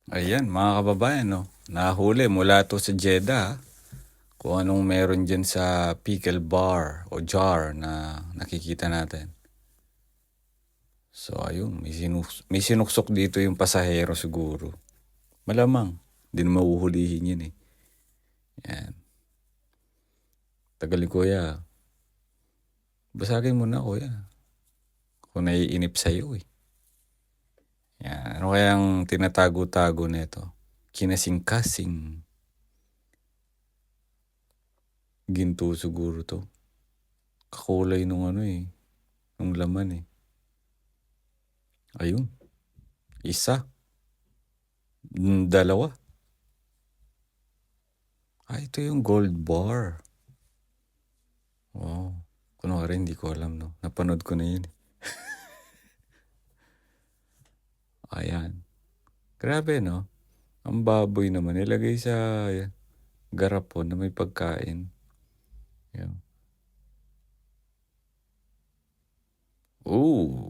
Ayan, mga kababayan, no? Nahuli mula to sa Jeddah. Kung anong meron dyan sa pickle bar o jar na nakikita natin. So, ayun, may sinuksok dito yung pasahero siguro. Malamang, hindi na mahuhulihin yun eh. Yan. Tagal ni kuya. Basagin mo na kuya. Kung naiinip sa'yo eh. Yan. Ano kayang tinatago-tago nito? Kinasing-kasing. Ginto siguro to. Kakulay nung ano eh. Nung laman eh. Ayun. Isa. Dalawa. Ito yung gold bar. Wow. Kunwari, hindi ko alam, no? Napanood ko na yun. Ayan. Grabe, no? Ang baboy naman. Ilagay sa garapon na may pagkain. Yan. Ooh.